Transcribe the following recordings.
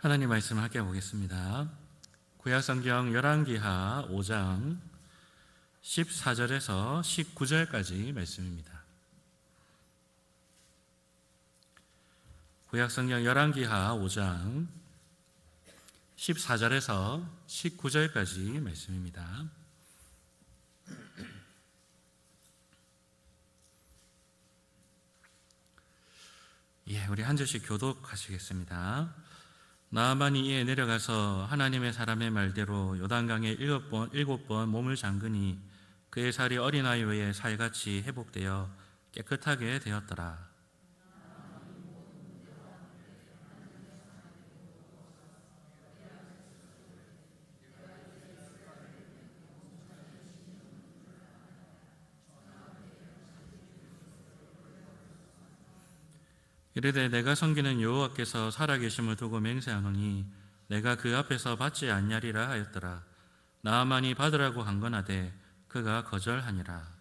하나님 말씀을 함께 보겠습니다. 구약성경 열왕기하 5장 14절에서 19절까지 말씀입니다. 구약성경 열왕기하 5장 14절에서 19절까지 말씀입니다. 우리 한 절씩 교독하시겠습니다. 나아만이 이에 내려가서 하나님의 사람의 말대로 요단강에 7번 몸을 잠그니 그의 살이 어린아이 외에 살같이 회복되어 깨끗하게 되었더라. 이르되 내가 섬기는 여호와께서 살아계심을 두고 맹세하노니 내가 그 앞에서 받지 않냐리라 하였더라. 나아만이 받으라고 한건하되 그가 거절하니라.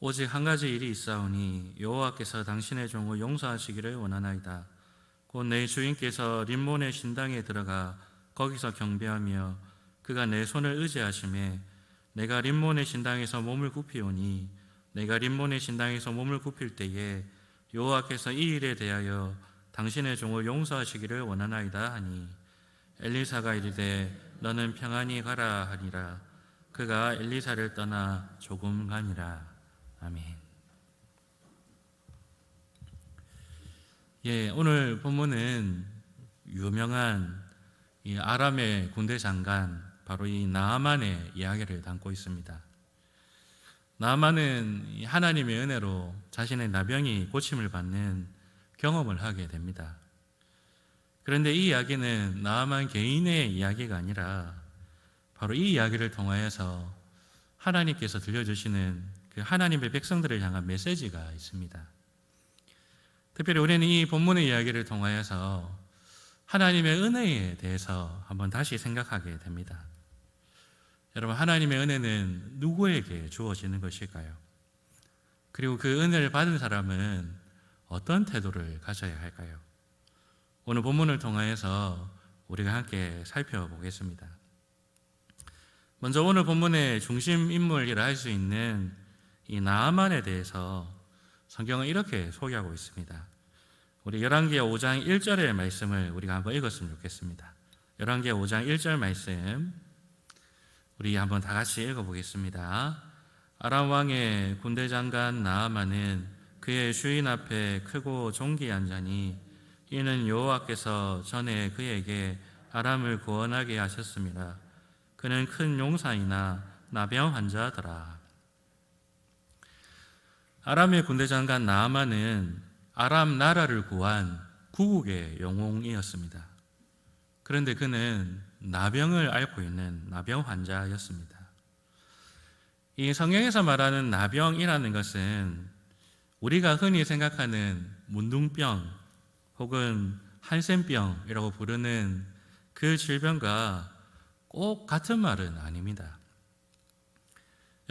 오직 한 가지 일이 있사오니 여호와께서 당신의 종을 용서하시기를 원하나이다. 곧 내 주인께서 림몬의 신당에 들어가 거기서 경배하며 그가 내 손을 의지하심에 내가 림몬의 신당에서 몸을 굽히오니 내가 림몬의 신당에서 몸을 굽힐 때에 여호와께서 이 일에 대하여 당신의 종을 용서하시기를 원하나이다 하니 엘리사가 이르되 너는 평안히 가라 하니라. 그가 엘리사를 떠나 조금 가니라. 아멘. 오늘 본문은 유명한 이 아람의 군대 장관 바로 이 나아만의 이야기를 담고 있습니다. 나아만은 하나님의 은혜로 자신의 나병이 고침을 받는 경험을 하게 됩니다. 그런데 이 이야기는 나아만 개인의 이야기가 아니라 바로 이 이야기를 통하여서 하나님께서 들려주시는 그 하나님의 백성들을 향한 메시지가 있습니다. 특별히 우리는 이 본문의 이야기를 통하여서 하나님의 은혜에 대해서 한번 다시 생각하게 됩니다. 여러분, 하나님의 은혜는 누구에게 주어지는 것일까요? 그리고 그 은혜를 받은 사람은 어떤 태도를 가져야 할까요? 오늘 본문을 통하여서 우리가 함께 살펴보겠습니다. 먼저 오늘 본문의 중심 인물이라 할 수 있는 이 나아만에 대해서 성경은 이렇게 소개하고 있습니다. 우리 열왕기하 5장 1절의 말씀을 우리가 한번 읽었으면 좋겠습니다. 열왕기하 5장 1절 말씀 우리 한번 다 같이 읽어보겠습니다. 아람 왕의 군대 장관 나아만은 그의 주인 앞에 크고 존귀한 자니 이는 여호와께서 전에 그에게 아람을 구원하게 하셨습니다. 그는 큰 용사이나 나병 환자더라. 아람의 군대 장관 나아만은 아람 나라를 구한 구국의 영웅이었습니다. 그런데 그는 나병을 앓고 있는 나병 환자였습니다. 이 성경에서 말하는 나병이라는 것은 우리가 흔히 생각하는 문둥병 혹은 한센병이라고 부르는 그 질병과 꼭 같은 말은 아닙니다.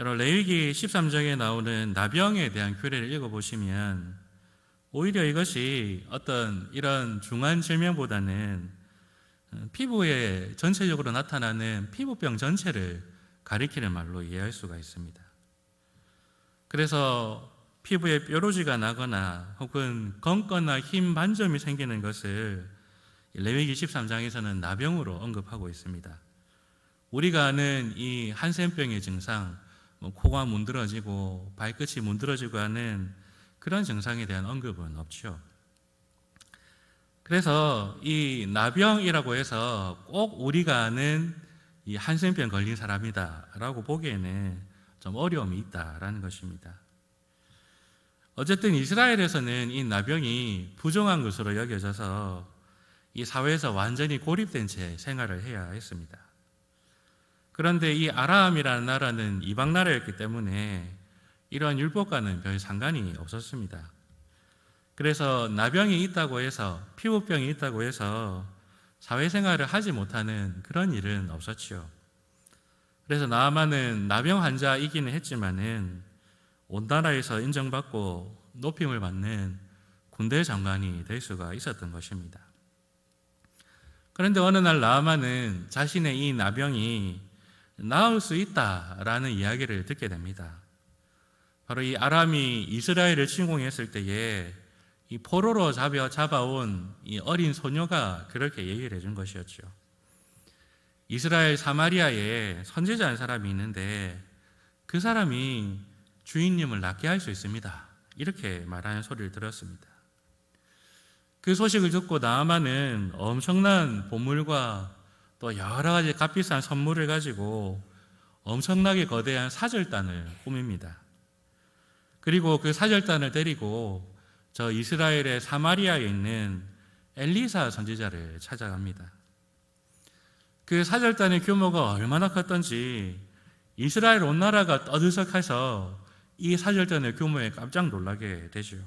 여러분, 레위기 13장에 나오는 나병에 대한 규례를 읽어보시면 오히려 이것이 어떤 이런 중한 질병보다는 피부에 전체적으로 나타나는 피부병 전체를 가리키는 말로 이해할 수가 있습니다. 그래서 피부에 뾰루지가 나거나 혹은 검거나 흰 반점이 생기는 것을 레위기 13장에서는 나병으로 언급하고 있습니다. 우리가 아는 이 한센병의 증상, 코가 문드러지고 발끝이 문드러지고 하는 그런 증상에 대한 언급은 없죠. 그래서 이 나병이라고 해서 꼭 우리가 아는 이 한센병 걸린 사람이다라고 보기에는 좀 어려움이 있다라는 것입니다. 어쨌든 이스라엘에서는 이 나병이 부정한 것으로 여겨져서 이 사회에서 완전히 고립된 채 생활을 해야 했습니다. 그런데 이 아람이라는 나라는 이방 나라였기 때문에 이러한 율법과는 별 상관이 없었습니다. 그래서 나병이 있다고 해서, 피부병이 있다고 해서 사회생활을 하지 못하는 그런 일은 없었지요. 그래서 나아만은 나병 환자이기는 했지만은 온 나라에서 인정받고 높임을 받는 군대 장관이 될 수가 있었던 것입니다. 그런데 어느 날 나아만은 자신의 이 나병이 나을 수 있다라는 이야기를 듣게 됩니다. 바로 이 아람이 이스라엘을 침공했을 때에 이 포로로 잡아온 이 어린 소녀가 그렇게 얘기를 해준 것이었죠. 이스라엘 사마리아에 선지자 한 사람이 있는데 그 사람이 주인님을 낫게 할 수 있습니다. 이렇게 말하는 소리를 들었습니다. 그 소식을 듣고 나아만은 엄청난 보물과 또 여러 가지 값비싼 선물을 가지고 엄청나게 거대한 사절단을 꾸밉니다. 그리고 그 사절단을 데리고 저 이스라엘의 사마리아에 있는 엘리사 선지자를 찾아갑니다. 그 사절단의 규모가 얼마나 컸던지 이스라엘 온 나라가 떠들썩해서 이 사절단의 규모에 깜짝 놀라게 되죠.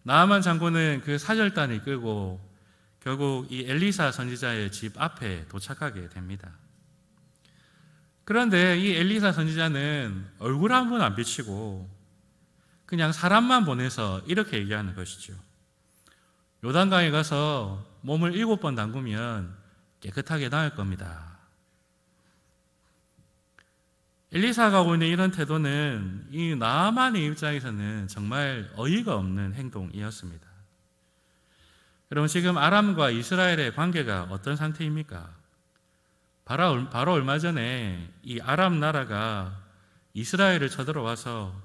나아만 장군은 그 사절단을 끌고 결국 이 엘리사 선지자의 집 앞에 도착하게 됩니다. 그런데 이 엘리사 선지자는 얼굴 한 번 안 비치고 그냥 사람만 보내서 이렇게 얘기하는 것이죠. 요단강에 가서 몸을 7번 담그면 깨끗하게 나을 겁니다. 엘리사가 하고 있는 이런 태도는 이 나아만의 입장에서는 정말 어이가 없는 행동이었습니다. 여러분, 지금 아람과 이스라엘의 관계가 어떤 상태입니까? 바로 얼마 전에 이 아람 나라가 이스라엘을 쳐들어와서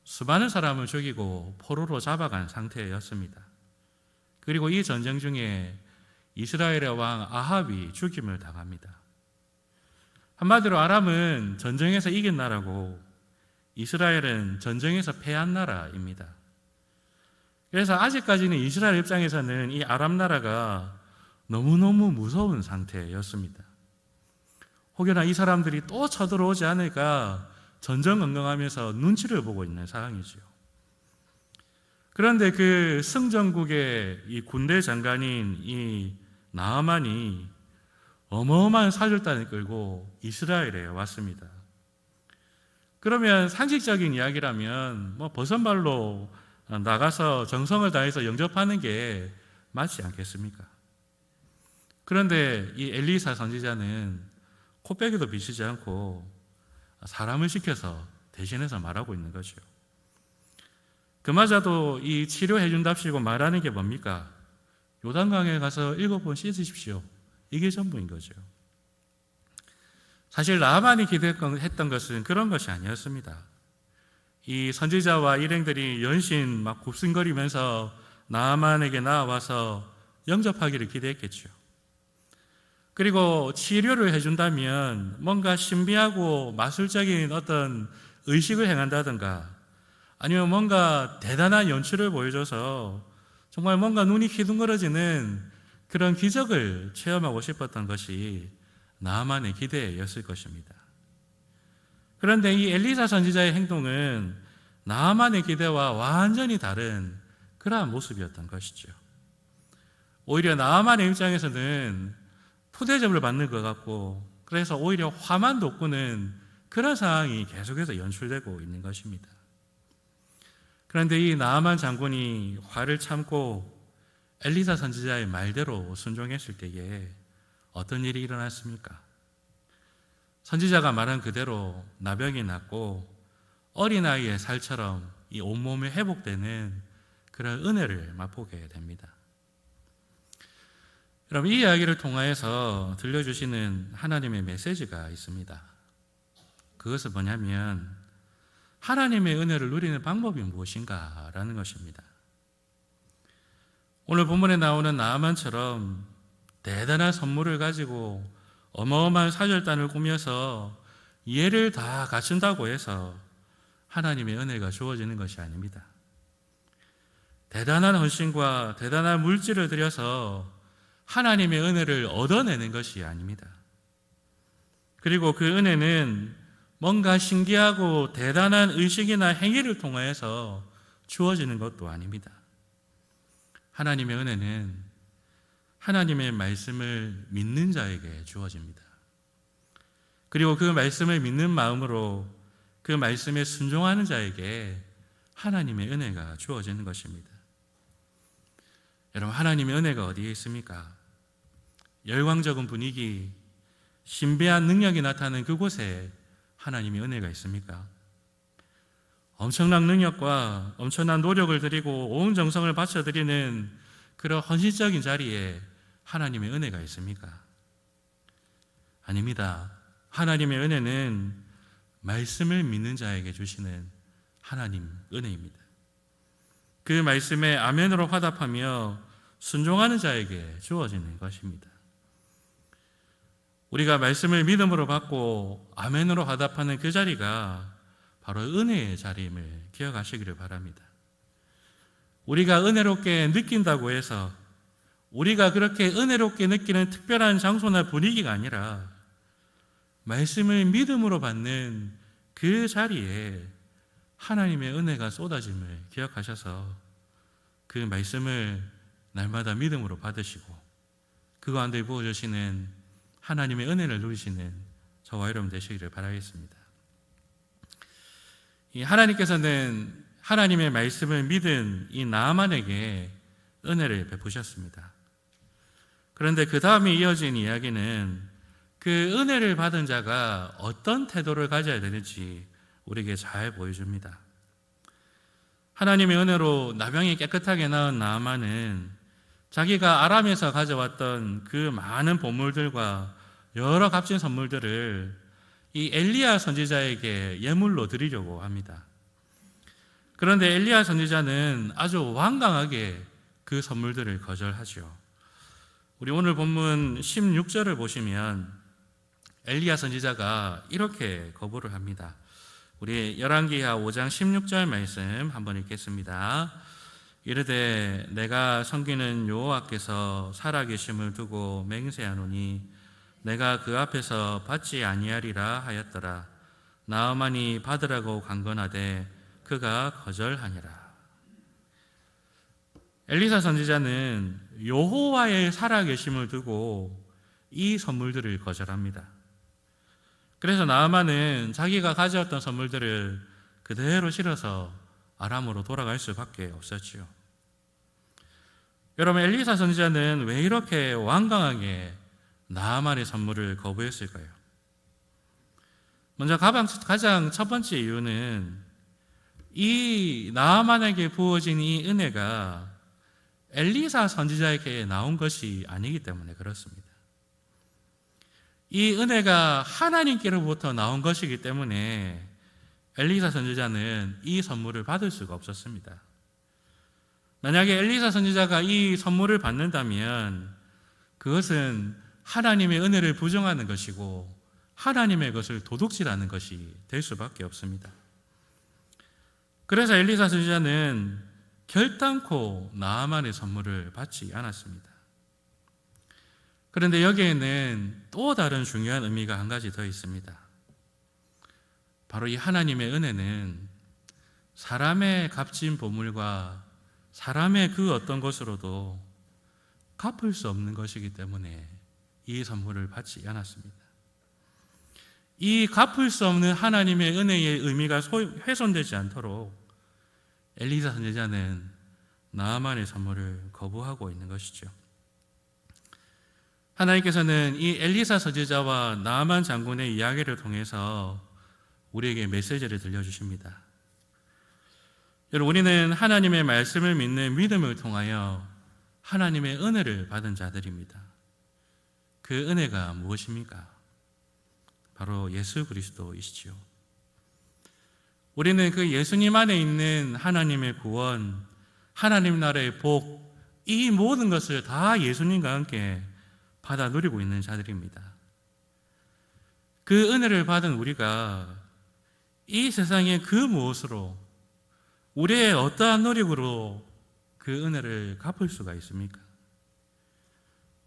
수많은 사람을 죽이고 포로로 잡아간 상태였습니다. 그리고 이 전쟁 중에 이스라엘의 왕 아합이 죽임을 당합니다. 한마디로 아람은 전쟁에서 이긴 나라고 이스라엘은 전쟁에서 패한 나라입니다. 그래서 아직까지는 이스라엘 입장에서는 이 아람 나라가 너무너무 무서운 상태였습니다. 혹여나 이 사람들이 또 쳐들어오지 않을까 전전긍긍하면서 눈치를 보고 있는 상황이죠. 그런데 그 승전국의 이 군대 장관인 이 나아만이 어마어마한 사절단을 끌고 이스라엘에 왔습니다. 그러면 상식적인 이야기라면 버선발로 나가서 정성을 다해서 영접하는 게 맞지 않겠습니까? 그런데 이 엘리사 선지자는 코빼기도 비치지 않고 사람을 시켜서 대신해서 말하고 있는 거죠. 그마저도 이 치료해준답시고 말하는 게 뭡니까? 요단강에 가서 7번 씻으십시오. 이게 전부인 거죠. 사실 나아만이 기대했던 것은 그런 것이 아니었습니다. 이 선지자와 일행들이 연신 막 굽신거리면서 나아만에게 나와서 영접하기를 기대했겠죠. 그리고 치료를 해준다면 뭔가 신비하고 마술적인 어떤 의식을 행한다든가 아니면 뭔가 대단한 연출을 보여줘서 정말 뭔가 눈이 휘둥그러지는 그런 기적을 체험하고 싶었던 것이 나아만의 기대였을 것입니다. 그런데 이 엘리사 선지자의 행동은 나아만의 기대와 완전히 다른 그러한 모습이었던 것이죠. 오히려 나아만의 입장에서는 푸대접을 받는 것 같고 그래서 오히려 화만 돋구는 그런 상황이 계속해서 연출되고 있는 것입니다. 그런데 이 나아만 장군이 화를 참고 엘리사 선지자의 말대로 순종했을 때에 어떤 일이 일어났습니까? 선지자가 말한 그대로 나병이 낫고 어린아이의 살처럼 이 온몸이 회복되는 그런 은혜를 맛보게 됩니다. 여러분, 이 이야기를 통하여서 들려주시는 하나님의 메시지가 있습니다. 그것은 뭐냐면 하나님의 은혜를 누리는 방법이 무엇인가 라는 것입니다. 오늘 본문에 나오는 나아만처럼 대단한 선물을 가지고 어마어마한 사절단을 꾸며서 예를 다 갖춘다고 해서 하나님의 은혜가 주어지는 것이 아닙니다. 대단한 헌신과 대단한 물질을 들여서 하나님의 은혜를 얻어내는 것이 아닙니다. 그리고 그 은혜는 뭔가 신기하고 대단한 의식이나 행위를 통하여서 주어지는 것도 아닙니다. 하나님의 은혜는 하나님의 말씀을 믿는 자에게 주어집니다. 그리고 그 말씀을 믿는 마음으로 그 말씀에 순종하는 자에게 하나님의 은혜가 주어지는 것입니다. 여러분, 하나님의 은혜가 어디에 있습니까? 열광적인 분위기, 신비한 능력이 나타나는 그곳에 하나님의 은혜가 있습니까? 엄청난 능력과 엄청난 노력을 드리고 온 정성을 바쳐드리는 그런 헌신적인 자리에 하나님의 은혜가 있습니까? 아닙니다. 하나님의 은혜는 말씀을 믿는 자에게 주시는 하나님 은혜입니다. 그 말씀에 아멘으로 화답하며 순종하는 자에게 주어지는 것입니다. 우리가 말씀을 믿음으로 받고 아멘으로 화답하는 그 자리가 바로 은혜의 자리임을 기억하시기를 바랍니다. 우리가 은혜롭게 느낀다고 해서 우리가 그렇게 은혜롭게 느끼는 특별한 장소나 분위기가 아니라 말씀을 믿음으로 받는 그 자리에 하나님의 은혜가 쏟아짐을 기억하셔서 그 말씀을 날마다 믿음으로 받으시고 그 가운데 부어주시는 하나님의 은혜를 누리시는 저와 여러분 되시기를 바라겠습니다. 이 하나님께서는 하나님의 말씀을 믿은 이 나아만에게 은혜를 베푸셨습니다. 그런데 그 다음에 이어진 이야기는 그 은혜를 받은 자가 어떤 태도를 가져야 되는지 우리에게 잘 보여줍니다. 하나님의 은혜로 나병이 깨끗하게 나은 나아만은 자기가 아람에서 가져왔던 그 많은 보물들과 여러 값진 선물들을 이 엘리야 선지자에게 예물로 드리려고 합니다. 그런데 엘리야 선지자는 아주 완강하게 그 선물들을 거절하죠. 우리 오늘 본문 16절을 보시면 엘리야 선지자가 이렇게 거부를 합니다. 우리 열왕기하 5장 16절 말씀 한번 읽겠습니다. 이르되 내가 섬기는 여호와께서 살아계심을 두고 맹세하노니 내가 그 앞에서 받지 아니하리라 하였더라. 나아만이 받으라고 강건하되 그가 거절하니라. 엘리사 선지자는 여호와의 살아계심을 두고 이 선물들을 거절합니다. 그래서 나아만은 자기가 가져왔던 선물들을 그대로 실어서 아람으로 돌아갈 수밖에 없었지요. 여러분, 엘리사 선지자는 왜 이렇게 완강하게 나아만의 선물을 거부했을까요? 먼저 가장 첫 번째 이유는 이 나아만에게 부어진 이 은혜가 엘리사 선지자에게 나온 것이 아니기 때문에 그렇습니다. 이 은혜가 하나님께로부터 나온 것이기 때문에 엘리사 선지자는 이 선물을 받을 수가 없었습니다. 만약에 엘리사 선지자가 이 선물을 받는다면 그것은 하나님의 은혜를 부정하는 것이고 하나님의 것을 도둑질하는 것이 될 수밖에 없습니다. 그래서 엘리사 선지자는 결단코 나아만의 선물을 받지 않았습니다. 그런데 여기에는 또 다른 중요한 의미가 한 가지 더 있습니다. 바로 이 하나님의 은혜는 사람의 값진 보물과 사람의 그 어떤 것으로도 갚을 수 없는 것이기 때문에 이 선물을 받지 않았습니다. 이 갚을 수 없는 하나님의 은혜의 의미가 훼손되지 않도록 엘리사 선지자는 나아만의 선물을 거부하고 있는 것이죠. 하나님께서는 이 엘리사 선지자와 나아만 장군의 이야기를 통해서 우리에게 메시지를 들려주십니다. 여러분, 우리는 하나님의 말씀을 믿는 믿음을 통하여 하나님의 은혜를 받은 자들입니다. 그 은혜가 무엇입니까? 바로 예수 그리스도이시지요. 우리는 그 예수님 안에 있는 하나님의 구원, 하나님 나라의 복, 이 모든 것을 다 예수님과 함께 받아 누리고 있는 자들입니다. 그 은혜를 받은 우리가 이 세상의 그 무엇으로, 우리의 어떠한 노력으로 그 은혜를 갚을 수가 있습니까?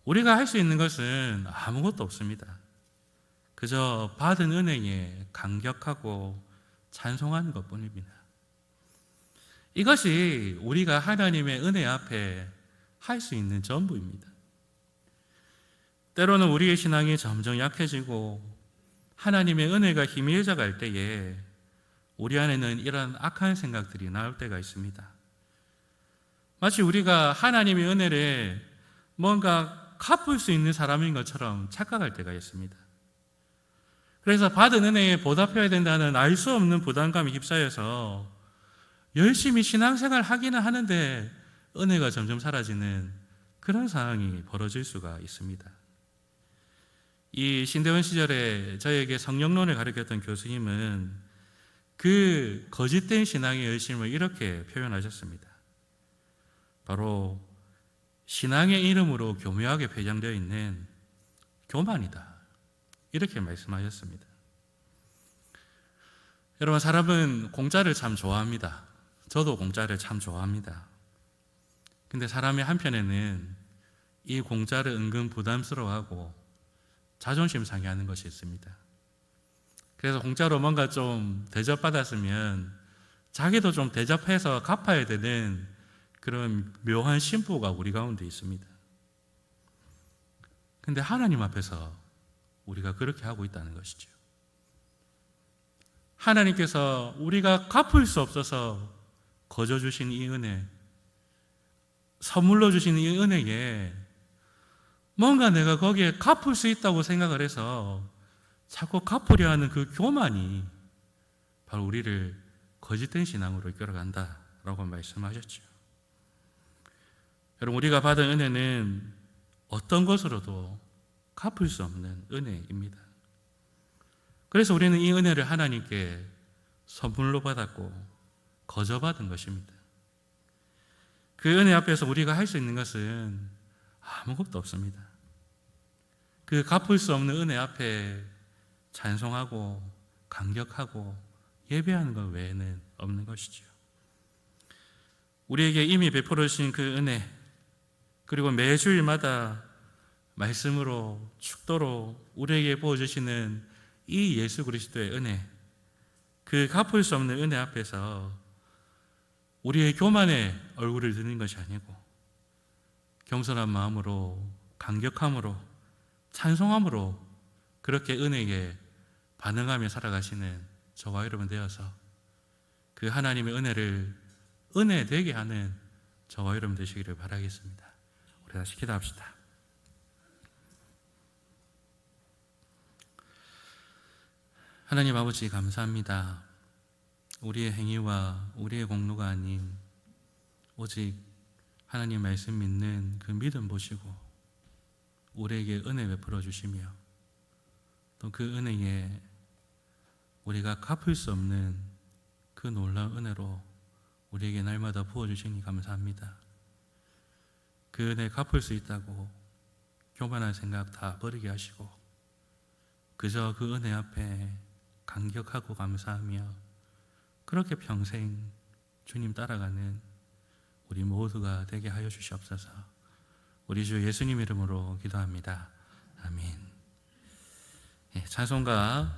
우리가 할 수 있는 것은 아무것도 없습니다. 그저 받은 은혜에 감격하고 찬송하는 것뿐입니다. 이것이 우리가 하나님의 은혜 앞에 할 수 있는 전부입니다. 때로는 우리의 신앙이 점점 약해지고 하나님의 은혜가 희미해져 갈 때에 우리 안에는 이런 악한 생각들이 나올 때가 있습니다. 마치 우리가 하나님의 은혜를 뭔가 갚을 수 있는 사람인 것처럼 착각할 때가 있습니다. 그래서 받은 은혜에 보답해야 된다는 알 수 없는 부담감에 휩싸여서 열심히 신앙생활 하기는 하는데 은혜가 점점 사라지는 그런 상황이 벌어질 수가 있습니다. 이 신대원 시절에 저에게 성령론을 가르쳤던 교수님은 그 거짓된 신앙의 열심을 이렇게 표현하셨습니다. 바로 신앙의 이름으로 교묘하게 배장되어 있는 교만이다, 이렇게 말씀하셨습니다. 여러분, 사람은 공짜를 참 좋아합니다. 저도 공짜를 참 좋아합니다. 근데 사람의 한편에는 이 공짜를 은근 부담스러워하고 자존심 상해하는 것이 있습니다. 그래서 공짜로 뭔가 좀 대접받았으면 자기도 좀 대접해서 갚아야 되는 그런 묘한 심보가 우리 가운데 있습니다. 근데 하나님 앞에서 우리가 그렇게 하고 있다는 것이죠. 하나님께서 우리가 갚을 수 없어서 거저 주신 이 은혜, 선물로 주신 이 은혜에 뭔가 내가 거기에 갚을 수 있다고 생각을 해서 자꾸 갚으려 하는 그 교만이 바로 우리를 거짓된 신앙으로 이끌어간다라고 말씀하셨죠. 여러분, 우리가 받은 은혜는 어떤 것으로도 갚을 수 없는 은혜입니다. 그래서 우리는 이 은혜를 하나님께 선물로 받았고 거저 받은 것입니다. 그 은혜 앞에서 우리가 할 수 있는 것은 아무것도 없습니다. 그 갚을 수 없는 은혜 앞에 찬송하고 감격하고 예배하는 것 외에는 없는 것이죠. 우리에게 이미 베풀어 주신 그 은혜, 그리고 매주일마다 말씀으로 축도로 우리에게 부어주시는 이 예수 그리스도의 은혜, 그 갚을 수 없는 은혜 앞에서 우리의 교만의 얼굴을 드는 것이 아니고 겸손한 마음으로, 감격함으로, 찬송함으로 그렇게 은혜에 반응하며 살아가시는 저와 여러분 되어서 그 하나님의 은혜를 은혜 되게 하는 저와 여러분 되시기를 바라겠습니다. 우리 다시 기도합시다. 하나님 아버지, 감사합니다. 우리의 행위와 우리의 공로가 아닌 오직 하나님 말씀 믿는 그 믿음 보시고 우리에게 은혜 베풀어 주시며 또 그 은혜에 우리가 갚을 수 없는 그 놀라운 은혜로 우리에게 날마다 부어주시니 감사합니다. 그 은혜 갚을 수 있다고 교만한 생각 다 버리게 하시고 그저 그 은혜 앞에 감격하고 감사하며 그렇게 평생 주님 따라가는 우리 모두가 되게 하여 주시옵소서. 우리 주 예수님 이름으로 기도합니다. 아멘. 찬송가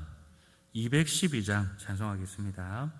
212장 찬송하겠습니다.